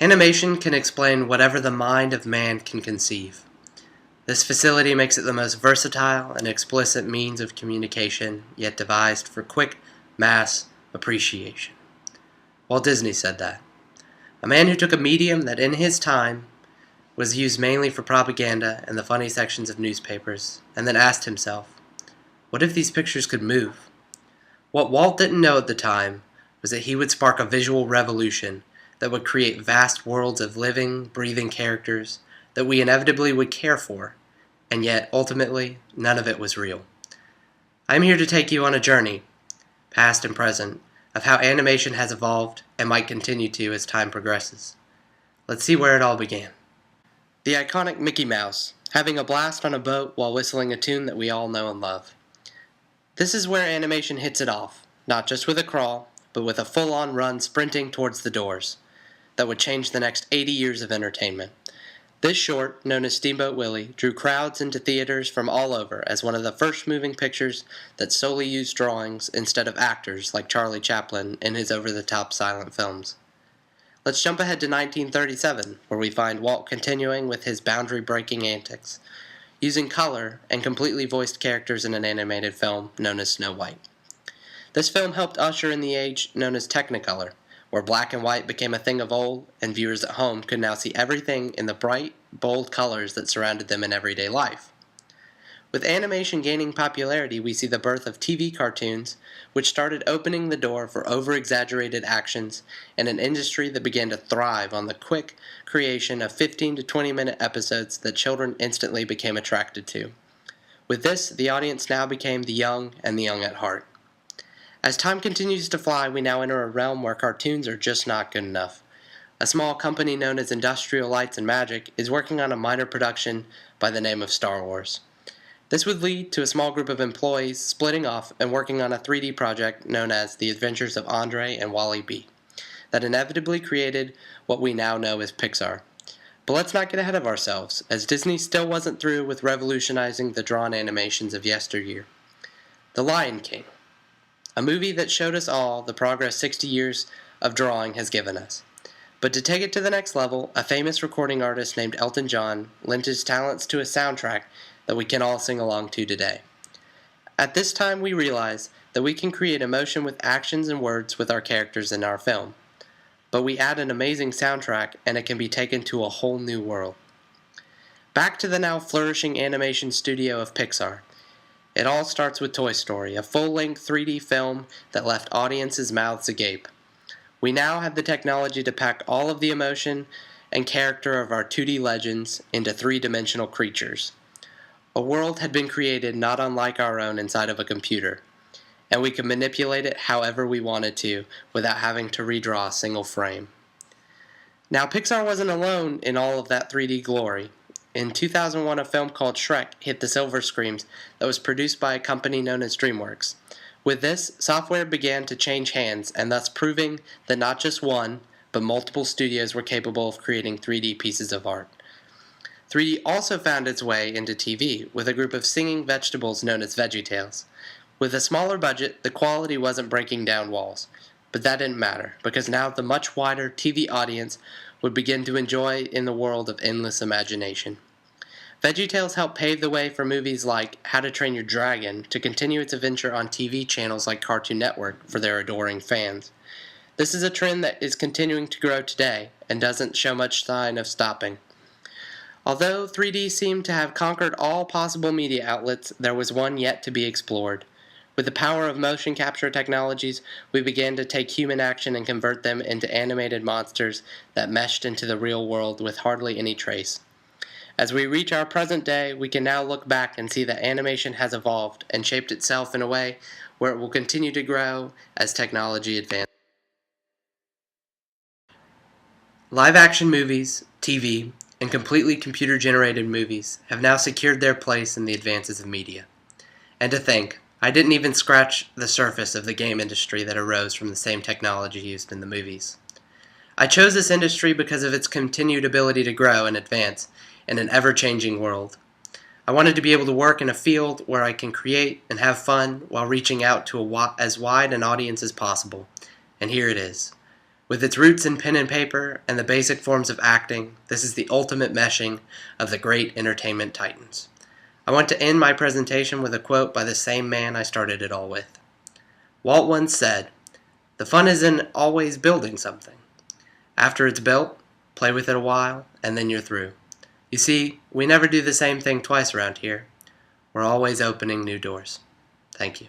Animation can explain whatever the mind of man can conceive. This facility makes it the most versatile and explicit means of communication, yet devised for quick mass appreciation. Walt Disney said that. A man who took a medium that in his time was used mainly for propaganda and the funny sections of newspapers, and then asked himself, what if these pictures could move? What Walt didn't know at the time was that he would spark a visual revolution that would create vast worlds of living, breathing characters that we inevitably would care for, and yet, ultimately, none of it was real. I'm here to take you on a journey, past and present, of how animation has evolved and might continue to as time progresses. Let's see where it all began. The iconic Mickey Mouse, having a blast on a boat while whistling a tune that we all know and love. This is where animation hits it off, not just with a crawl, but with a full-on run sprinting towards the doors that would change the next 80 years of entertainment. This short, known as Steamboat Willie, drew crowds into theaters from all over as one of the first moving pictures that solely used drawings instead of actors like Charlie Chaplin in his over-the-top silent films. Let's jump ahead to 1937, where we find Walt continuing with his boundary-breaking antics, using color and completely voiced characters in an animated film known as Snow White. This film helped usher in the age known as Technicolor, where black and white became a thing of old, and viewers at home could now see everything in the bright, bold colors that surrounded them in everyday life. With animation gaining popularity, we see the birth of TV cartoons, which started opening the door for over-exaggerated actions and an industry that began to thrive on the quick creation of 15 to 20-minute episodes that children instantly became attracted to. With this, the audience now became the young and the young at heart. As time continues to fly, we now enter a realm where cartoons are just not good enough. A small company known as Industrial Lights and Magic is working on a minor production by the name of Star Wars. This would lead to a small group of employees splitting off and working on a 3D project known as The Adventures of Andre and Wally B, that inevitably created what we now know as Pixar. But let's not get ahead of ourselves, as Disney still wasn't through with revolutionizing the drawn animations of yesteryear. The Lion King, a movie that showed us all the progress 60 years of drawing has given us. But to take it to the next level, a famous recording artist named Elton John lent his talents to a soundtrack that we can all sing along to today. At this time we realize that we can create emotion with actions and words with our characters in our film. But we add an amazing soundtrack and it can be taken to a whole new world. Back to the now flourishing animation studio of Pixar. It all starts with Toy Story, a full-length 3D film that left audiences' mouths agape. We now have the technology to pack all of the emotion and character of our 2D legends into three-dimensional creatures. A world had been created not unlike our own inside of a computer, and we could manipulate it however we wanted to without having to redraw a single frame. Now, Pixar wasn't alone in all of that 3D glory. In 2001, a film called Shrek hit the silver screens that was produced by a company known as DreamWorks. With this, software began to change hands, and thus proving that not just one, but multiple studios were capable of creating 3D pieces of art. 3D also found its way into TV, with a group of singing vegetables known as VeggieTales. With a smaller budget, the quality wasn't breaking down walls. But that didn't matter, because now the much wider TV audience would begin to enjoy in the world of endless imagination. VeggieTales helped pave the way for movies like How to Train Your Dragon to continue its adventure on TV channels like Cartoon Network for their adoring fans. This is a trend that is continuing to grow today and doesn't show much sign of stopping. Although 3D seemed to have conquered all possible media outlets, there was one yet to be explored. With the power of motion capture technologies, we began to take human action and convert them into animated monsters that meshed into the real world with hardly any trace. As we reach our present day, we can now look back and see that animation has evolved and shaped itself in a way where it will continue to grow as technology advances. Live-action movies, TV, and completely computer-generated movies have now secured their place in the advances of media. And to think, I didn't even scratch the surface of the game industry that arose from the same technology used in the movies. I chose this industry because of its continued ability to grow and advance in an ever-changing world. I wanted to be able to work in a field where I can create and have fun while reaching out to as wide an audience as possible. And here it is. With its roots in pen and paper and the basic forms of acting, this is the ultimate meshing of the great entertainment titans. I want to end my presentation with a quote by the same man I started it all with. Walt once said, "The fun isn't always building something. After it's built, play with it a while, and then you're through." You see, we never do the same thing twice around here. We're always opening new doors. Thank you.